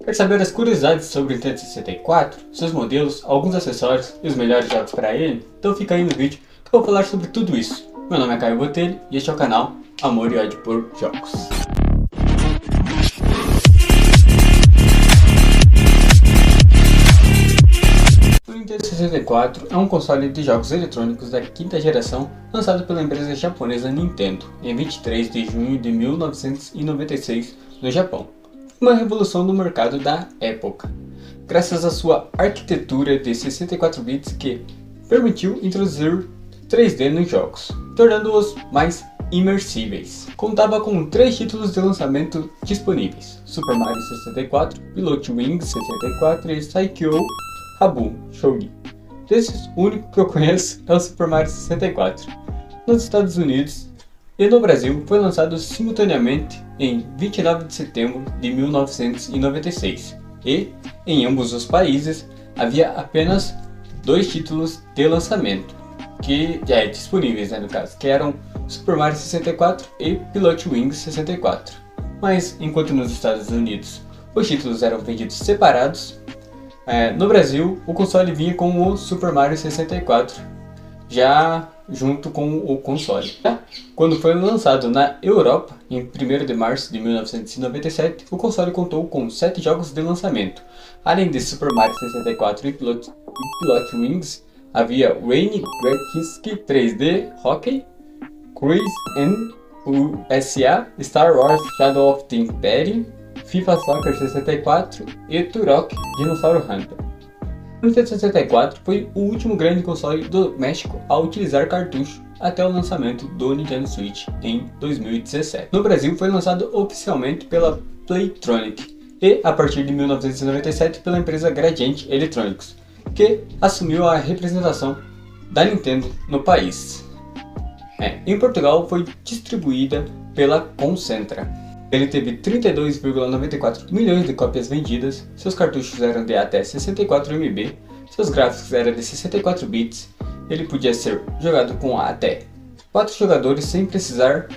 Quer saber as curiosidades sobre o Nintendo 64, seus modelos, alguns acessórios e os melhores jogos para ele? Então fica aí no vídeo que eu vou falar sobre tudo isso. Meu nome é Caio Botelho e este é o canal Amor e Ódio por Jogos. O Nintendo 64 é um console de jogos eletrônicos da quinta geração lançado pela empresa japonesa Nintendo em 23 de junho de 1996 no Japão. Uma revolução no mercado da época, graças à sua arquitetura de 64 bits que permitiu introduzir 3D nos jogos, tornando-os mais imersíveis. Contava com 3 títulos de lançamento disponíveis: Super Mario 64, Pilot Wings 64 e Saikyo Habu Shougi. Desses, o único que eu conheço é o Super Mario 64. Nos Estados Unidos e no Brasil foi lançado simultaneamente em 29 de setembro de 1996 e, em ambos os países, havia apenas 2 títulos de lançamento que disponíveis, no caso, que eram Super Mario 64 e Pilot Wings 64. Mas enquanto nos Estados Unidos os títulos eram vendidos separados, no Brasil o console vinha com o Super Mario 64 já junto com o console. Quando foi lançado na Europa, em 1º de março de 1997, o console contou com 7 jogos de lançamento. Além de Super Mario 64 e Pilot Wings, havia Rainy Gretzky 3D Hockey, Cruise N USA, Star Wars Shadow of the Imperium, FIFA Soccer 64 e Turok Dinosaur Hunter. O Nintendo 64 foi o último grande console doméstico a utilizar cartucho até o lançamento do Nintendo Switch em 2017. No Brasil foi lançado oficialmente pela Playtronic e, a partir de 1997, pela empresa Gradiente Electronics, que assumiu a representação da Nintendo no país. Em Portugal foi distribuída pela Concentra. Ele teve 32,94 milhões de cópias vendidas, seus cartuchos eram de até 64 MB, seus gráficos eram de 64 bits, ele podia ser jogado com até 4 jogadores sem precisar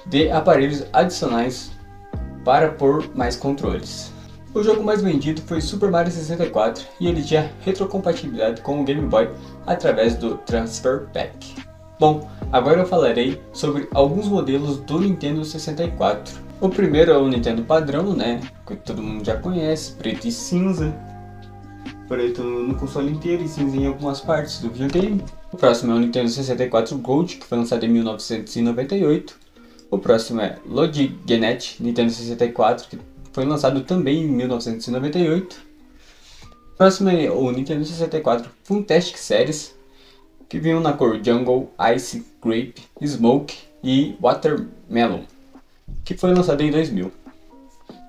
de aparelhos adicionais para pôr mais controles. O jogo mais vendido foi Super Mario 64 e ele tinha retrocompatibilidade com o Game Boy através do Transfer Pack. Bom, agora eu falarei sobre alguns modelos do Nintendo 64. O primeiro é o Nintendo padrão, que todo mundo já conhece, preto e cinza. Preto no console inteiro e cinza em algumas partes do videogame. O próximo é o Nintendo 64 Gold, que foi lançado em 1998. O próximo é Logigenet Nintendo 64, que foi lançado também em 1998. O próximo é o Nintendo 64 Fantastic Series, que vinham na cor Jungle, Ice, Grape, Smoke e Watermelon, que foi lançado em 2000.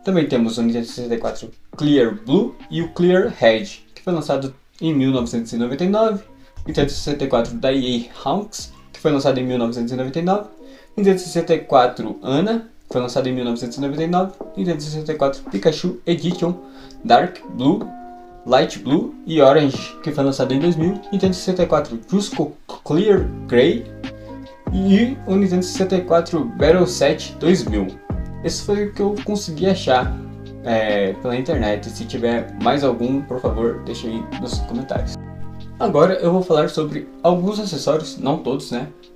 Também temos o Nintendo 64 Clear Blue e o Clear Red, que foi lançado em 1999. Nintendo 64 da EA Hawks, que foi lançado em 1999. Nintendo 64 Anna, que foi lançado em 1999. Nintendo 64 Pikachu Edition Dark Blue, Light Blue e Orange, que foi lançado em 2000. Nintendo 64 Jusco Clear Grey e o Nintendo 64 Battle Set 2000. Esse foi o que eu consegui achar pela internet. Se tiver mais algum, por favor, deixe aí nos comentários. Agora eu vou falar sobre alguns acessórios, não todos,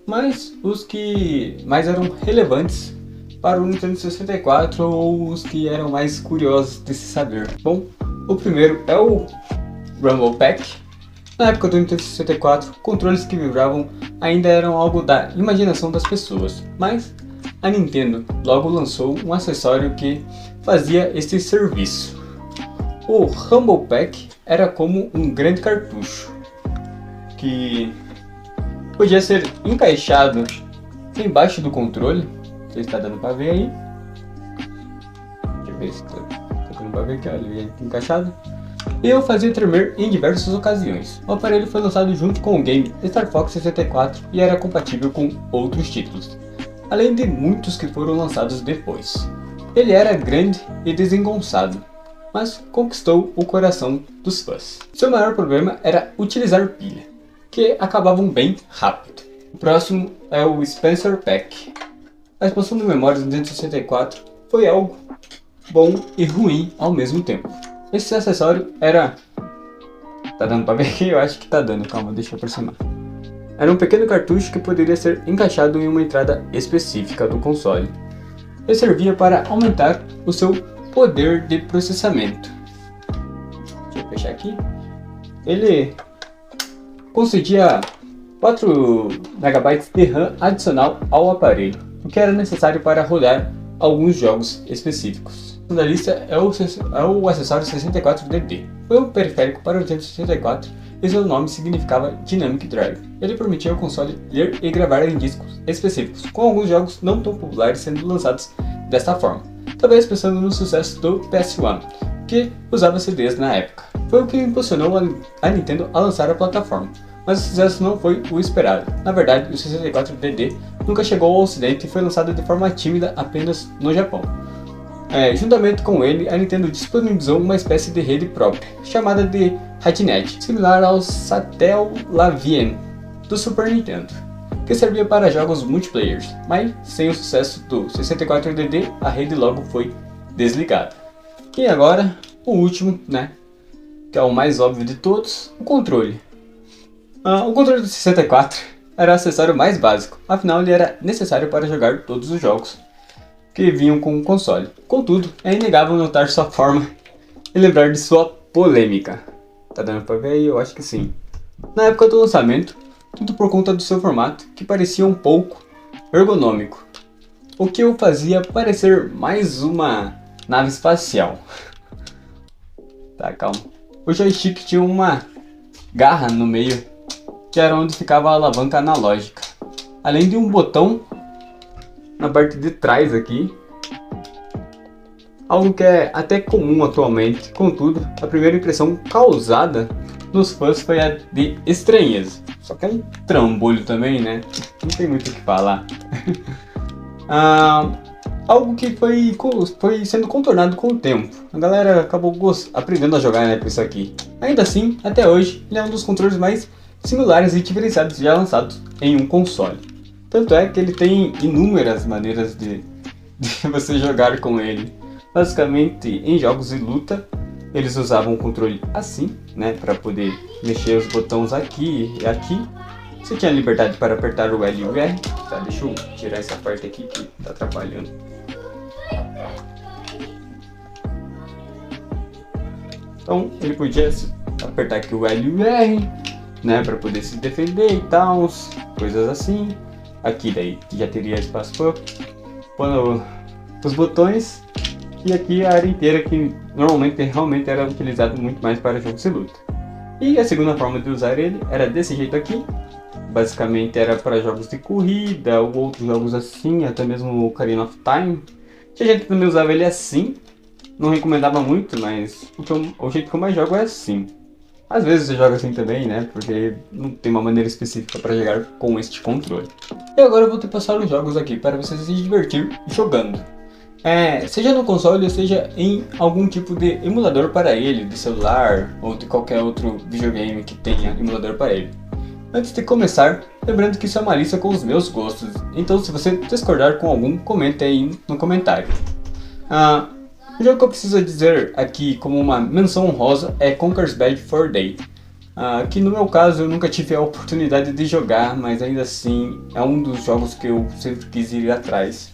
mas os que mais eram relevantes para o Nintendo 64 ou os que eram mais curiosos de se saber. Bom, o primeiro é o Rumble Pack. Na época do Nintendo 64, controles que vibravam ainda eram algo da imaginação das pessoas, mas a Nintendo logo lançou um acessório que fazia este serviço. O Rumble Pack era como um grande cartucho, que podia ser encaixado embaixo do controle. Você está dando para ver aí? Deixa eu ver se está dando para ver aqui, olha, ele encaixado. E eu fazia tremer em diversas ocasiões. O aparelho foi lançado junto com o game Star Fox 64 e era compatível com outros títulos, além de muitos que foram lançados depois. Ele era grande e desengonçado, mas conquistou o coração dos fãs. Seu maior problema era utilizar pilha, que acabavam bem rápido. O próximo é o Spencer Pack. A expansão de memórias do Nintendo 64 foi algo bom e ruim ao mesmo tempo. Esse acessório era... Tá dando pra ver aqui? Eu acho que tá dando, calma, deixa eu aproximar. Era um pequeno cartucho que poderia ser encaixado em uma entrada específica do console. Ele servia para aumentar o seu poder de processamento. Deixa eu fechar aqui. Ele concedia 4 MB de RAM adicional ao aparelho, o que era necessário para rodar alguns jogos específicos. Na lista é o acessório 64DD. Foi um periférico para o Nintendo 64 e seu nome significava Dynamic Drive. Ele permitia ao console ler e gravar em discos específicos, com alguns jogos não tão populares sendo lançados desta forma. Talvez pensando no sucesso do PS1, que usava CDs na época. Foi o que impulsionou a Nintendo a lançar a plataforma, mas o sucesso não foi o esperado. Na verdade, o 64DD nunca chegou ao ocidente e foi lançado de forma tímida apenas no Japão. Juntamente com ele, a Nintendo disponibilizou uma espécie de rede própria, chamada de Radnet, similar ao Satellavien do Super Nintendo, que servia para jogos multiplayer, mas sem o sucesso do 64DD, a rede logo foi desligada. E agora, o último, né, que é o mais óbvio de todos, o controle. O controle do 64 era o acessório mais básico, afinal ele era necessário para jogar todos os jogos que vinham com o console. Contudo, é inegável notar sua forma e lembrar de sua polêmica. Tá dando pra ver aí? Eu acho que sim. Na época do lançamento, tudo por conta do seu formato, que parecia um pouco ergonômico, o que o fazia parecer mais uma nave espacial. Tá, calma. O joystick tinha uma garra no meio, que era onde ficava a alavanca analógica, além de um botão na parte de trás aqui, algo que é até comum atualmente. Contudo, a primeira impressão causada nos fãs foi a de estranheza. Só que é um trambolho também, né? Não tem muito o que falar. Algo que foi sendo contornado com o tempo. A galera acabou aprendendo a jogar, né, com isso aqui. Ainda assim, até hoje, ele é um dos controles mais singulares e diferenciados já lançados em um console. Tanto é que ele tem inúmeras maneiras de você jogar com ele. Basicamente, em jogos de luta, eles usavam o controle assim, né, para poder mexer os botões aqui e aqui. Você tinha liberdade para apertar o L e o R. Tá, deixa eu tirar essa parte aqui que tá atrapalhando. Então, ele podia apertar aqui o L e o R, né, para poder se defender e tal, coisas assim. Aqui daí já teria espaço para pôr os botões, e aqui a área inteira que normalmente realmente era utilizado muito mais para jogos de luta. E a segunda forma de usar ele era desse jeito aqui, basicamente era para jogos de corrida ou outros jogos assim, até mesmo o Ocarina of Time. Tinha gente que também usava ele assim, não recomendava muito, mas o jeito que eu mais jogo é assim. Às vezes eu jogo assim também, né, porque não tem uma maneira específica para jogar com este controle. E agora eu vou te passar os jogos aqui para você se divertir jogando. Seja no console ou seja em algum tipo de emulador para ele, de celular ou de qualquer outro videogame que tenha emulador para ele. Antes de começar, lembrando que isso é uma lista com os meus gostos, então se você discordar com algum, comente aí no comentário. O jogo que eu preciso dizer aqui como uma menção honrosa é Conker's Bad Fur Day, que no meu caso eu nunca tive a oportunidade de jogar, mas ainda assim é um dos jogos que eu sempre quis ir atrás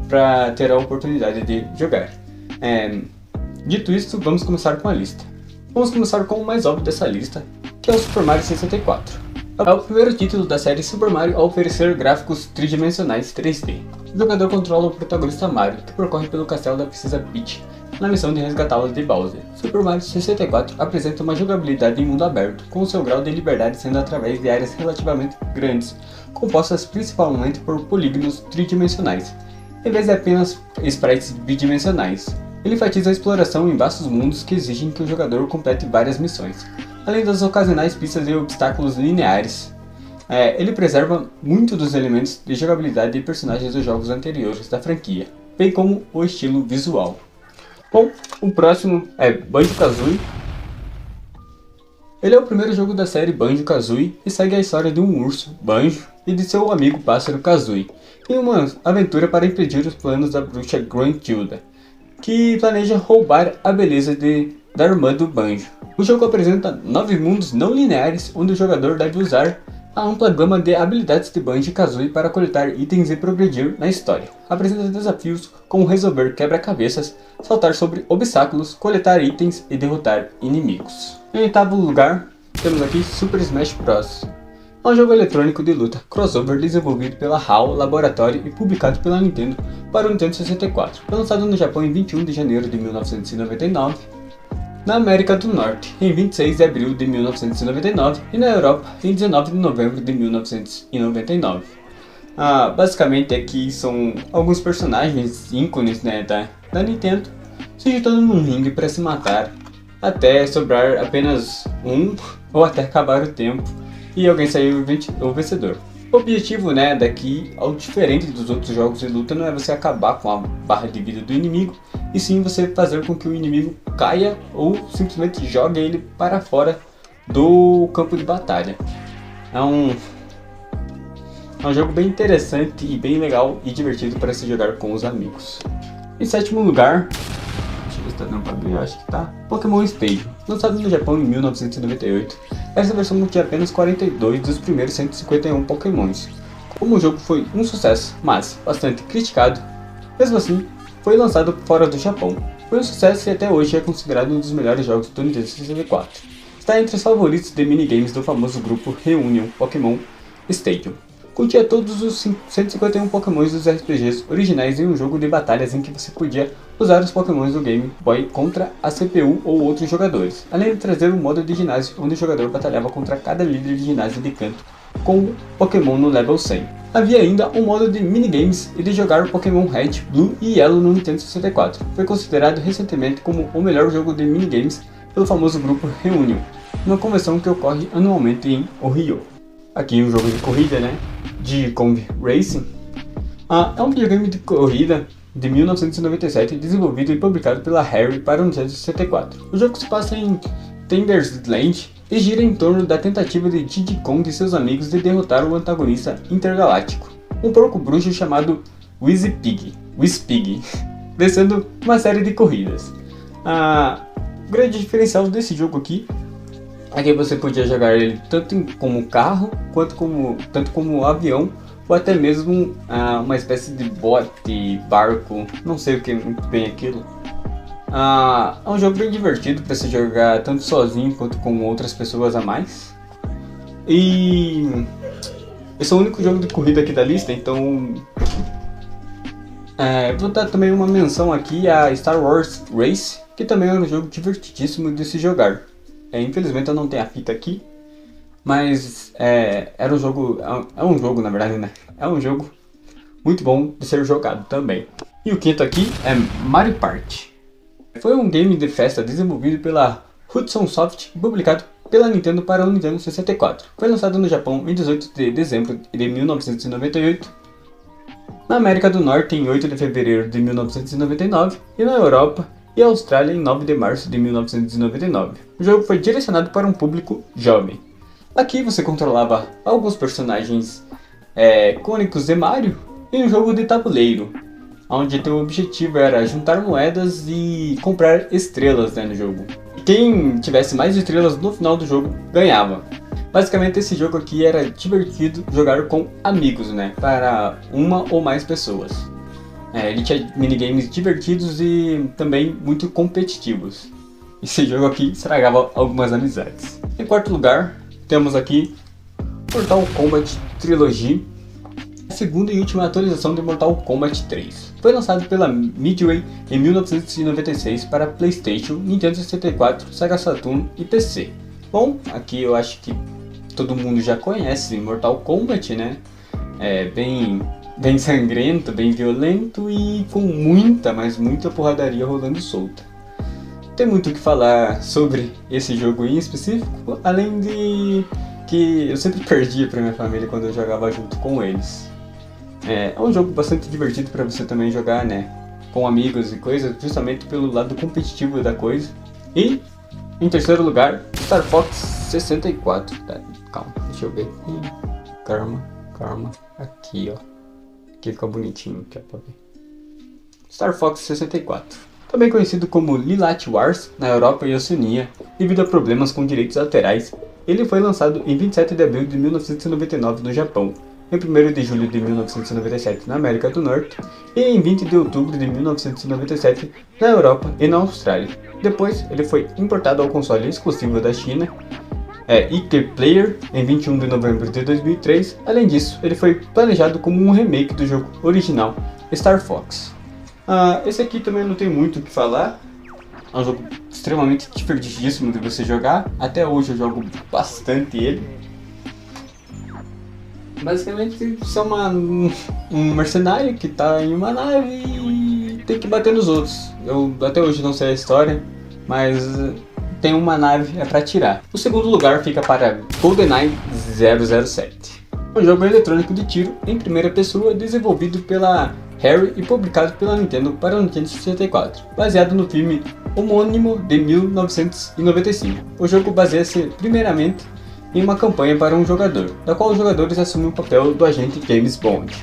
para ter a oportunidade de jogar. Dito isso, vamos começar com a lista. Vamos começar com o mais óbvio dessa lista, que é o Super Mario 64. É o primeiro título da série Super Mario a oferecer gráficos tridimensionais 3D. O jogador controla o protagonista Mario, que percorre pelo castelo da princesa Peach na missão de resgatá-la de Bowser. Super Mario 64 apresenta uma jogabilidade em mundo aberto, com seu grau de liberdade sendo através de áreas relativamente grandes, compostas principalmente por polígonos tridimensionais, em vez de apenas sprites bidimensionais. Ele enfatiza a exploração em vastos mundos que exigem que o jogador complete várias missões, além das ocasionais pistas e obstáculos lineares. Ele preserva muito dos elementos de jogabilidade e personagens dos jogos anteriores da franquia, bem como o estilo visual. Bom, o próximo é Banjo-Kazooie. Ele é o primeiro jogo da série Banjo-Kazooie e segue a história de um urso, Banjo, e de seu amigo pássaro Kazooie, em uma aventura para impedir os planos da bruxa Gruntilda, que planeja roubar a beleza de da irmã do Banjo. O jogo apresenta 9 mundos não lineares, onde o jogador deve usar a ampla gama de habilidades de Banjo-Kazooie para coletar itens e progredir na história. Apresenta desafios como resolver quebra-cabeças, saltar sobre obstáculos, coletar itens e derrotar inimigos. Em oitavo lugar, temos aqui Super Smash Bros. É um jogo eletrônico de luta crossover desenvolvido pela HAL Laboratory e publicado pela Nintendo para o Nintendo 64. Foi lançado no Japão em 21 de janeiro de 1999, na América do Norte em 26 de abril de 1999 e na Europa em 19 de novembro de 1999. Basicamente aqui são alguns personagens ícones, né, da Nintendo se juntando num ringue para se matar até sobrar apenas um ou até acabar o tempo e alguém sair o vencedor. O objetivo, né, daqui, ao diferente dos outros jogos de luta, não é você acabar com a barra de vida do inimigo, e sim você fazer com que o inimigo caia ou simplesmente jogue ele para fora do campo de batalha. É um jogo bem interessante e bem legal e divertido para se jogar com os amigos. Em sétimo lugar, deixa eu ver se tá dando pra ver, eu acho que tá, Pokémon Stadium. Lançado no Japão em 1998, essa versão continha apenas 42 dos primeiros 151 Pokémons. Como o jogo foi um sucesso, mas bastante criticado, mesmo assim, foi lançado fora do Japão. Foi um sucesso e até hoje é considerado um dos melhores jogos do Nintendo 64. Está entre os favoritos de minigames do famoso grupo Reunion Pokémon Stadium. Continha todos os 151 Pokémons dos RPGs originais em um jogo de batalhas em que você podia usar os Pokémons do Game Boy contra a CPU ou outros jogadores, além de trazer um modo de ginásio onde o jogador batalhava contra cada líder de ginásio de canto com o Pokémon no level 100. Havia ainda um modo de minigames e de jogar o Pokémon Red, Blue e Yellow no Nintendo 64. Foi considerado recentemente como o melhor jogo de minigames pelo famoso grupo Reunion, uma convenção que ocorre anualmente em Ohio. Aqui um jogo de corrida, né, de Kong Racing. É um videogame de corrida de 1997, desenvolvido e publicado pela Rare para o Nintendo 64. O jogo se passa em Tiger's Land e gira em torno da tentativa de Diddy Kong e seus amigos de derrotar o antagonista intergaláctico, um porco bruxo chamado Wizpig, vencendo uma série de corridas. O grande diferencial desse jogo aqui é que você podia jogar ele tanto como carro, tanto como avião, ou até mesmo uma espécie de bote, barco, não sei o que muito bem aquilo. É um jogo bem divertido para se jogar tanto sozinho quanto com outras pessoas a mais. E esse é o único jogo de corrida aqui da lista, então vou dar também uma menção aqui a Star Wars Race, que também é um jogo divertidíssimo de se jogar. Infelizmente eu não tenho a fita aqui, mas era um jogo, é um jogo na verdade, né? É um jogo muito bom de ser jogado também. E o quinto aqui é Mario Party. Foi um game de festa desenvolvido pela Hudson Soft e publicado pela Nintendo para o Nintendo 64. Foi lançado no Japão em 18 de dezembro de 1998, na América do Norte em 8 de fevereiro de 1999 e na Europa e Austrália em 9 de março de 1999. O jogo foi direcionado para um público jovem. Aqui você controlava alguns personagens icônicos de Mario em um jogo de tabuleiro, onde teu objetivo era juntar moedas e comprar estrelas, né, no jogo. E quem tivesse mais estrelas no final do jogo ganhava. Basicamente esse jogo aqui era divertido jogar com amigos, né, para uma ou mais pessoas. Ele tinha minigames divertidos e também muito competitivos. Esse jogo aqui estragava algumas amizades. Em quarto lugar, temos aqui Mortal Kombat Trilogy, a segunda e última atualização de Mortal Kombat 3. Foi lançado pela Midway em 1996 para PlayStation, Nintendo 64, Sega Saturn e PC. Bom, aqui eu acho que todo mundo já conhece Mortal Kombat, né? É bem sangrento, bem violento e com muita, mas muita porradaria rolando solta. Não tem muito o que falar sobre esse jogo em específico, além de que eu sempre perdia pra minha família quando eu jogava junto com eles. É um jogo bastante divertido para você também jogar, né, com amigos e coisas, justamente pelo lado competitivo da coisa. E em terceiro lugar, Star Fox 64. Calma, deixa eu ver. Calma, aqui ó. Aqui fica bonitinho, que é pra ver. Star Fox 64. também conhecido como Lylat Wars na Europa e Oceania, devido a problemas com direitos autorais. Ele foi lançado em 27 de abril de 1999 no Japão, em 1º de julho de 1997 na América do Norte e em 20 de outubro de 1997 na Europa e na Austrália. Depois, ele foi importado ao console exclusivo da China, IK Player, em 21 de novembro de 2003. Além disso, ele foi planejado como um remake do jogo original Star Fox. Esse aqui também não tem muito o que falar. É um jogo extremamente divertidíssimo de você jogar. Até hoje eu jogo bastante ele. Basicamente, você é um mercenário que está em uma nave e tem que bater nos outros. Eu até hoje não sei a história, mas tem uma nave para atirar. O segundo lugar fica para GoldenEye 007. Um jogo eletrônico de tiro em primeira pessoa desenvolvido pela Rare e publicado pela Nintendo para o Nintendo 64, baseado no filme homônimo de 1995. O jogo baseia-se primeiramente em uma campanha para um jogador, da qual os jogadores assumem o papel do agente James Bond,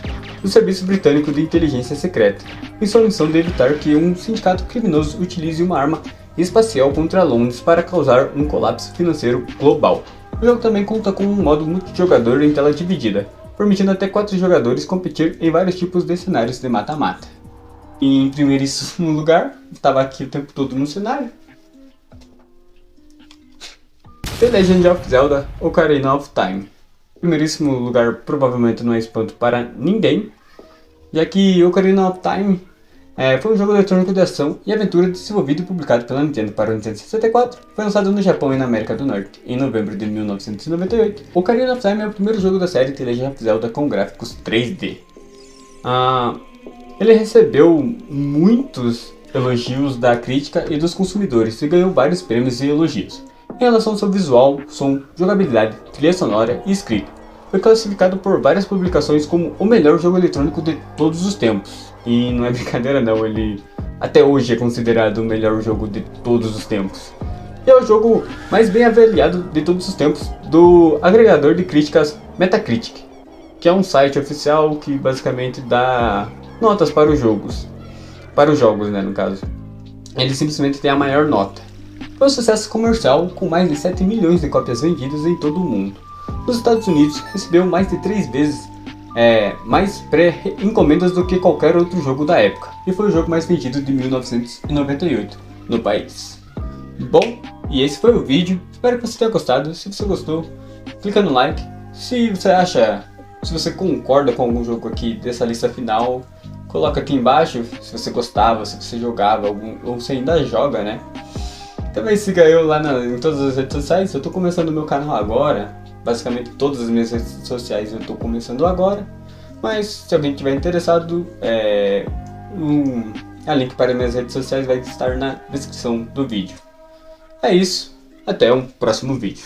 do Serviço Britânico de Inteligência Secreta, em sua missão de evitar que um sindicato criminoso utilize uma arma espacial contra Londres para causar um colapso financeiro global. O jogo também conta com um modo multijogador em tela dividida, permitindo até 4 jogadores competir em vários tipos de cenários de mata-mata. Em primeiríssimo lugar, estava aqui o tempo todo no cenário, The Legend of Zelda Ocarina of Time. Em primeiríssimo lugar, provavelmente não é espanto para ninguém, já que Ocarina of Time foi um jogo eletrônico de ação e aventura desenvolvido e publicado pela Nintendo para o Nintendo 64. Foi lançado no Japão e na América do Norte em novembro de 1998. Ocarina of Time é o primeiro jogo da série The Legend of Zelda com gráficos 3D. Ele recebeu muitos elogios da crítica e dos consumidores e ganhou vários prêmios e elogios. Em relação ao seu visual, som, jogabilidade, trilha sonora e escrita, foi classificado por várias publicações como o melhor jogo eletrônico de todos os tempos. E não é brincadeira não, ele até hoje é considerado o melhor jogo de todos os tempos. E é o jogo mais bem avaliado de todos os tempos do agregador de críticas Metacritic, que é um site oficial que basicamente dá notas para os jogos. Para os jogos, né, no caso. Ele simplesmente tem a maior nota. Foi um sucesso comercial com mais de 7 milhões de cópias vendidas em todo o mundo. Nos Estados Unidos recebeu mais de 3 vezes mais pré-encomendas do que qualquer outro jogo da época, e foi o jogo mais vendido de 1998 no país. Bom, e esse foi o vídeo, espero que você tenha gostado. Se você gostou, clica no like. Se você concorda com algum jogo aqui dessa lista final, coloca aqui embaixo se você gostava, se você jogava, ou se ainda joga, né? Também siga eu lá em todas as redes sociais. Eu tô começando o meu canal agora. Basicamente todas as minhas redes sociais eu tô começando agora. Mas se alguém tiver interessado, a link para minhas redes sociais vai estar na descrição do vídeo. É isso, até um próximo vídeo.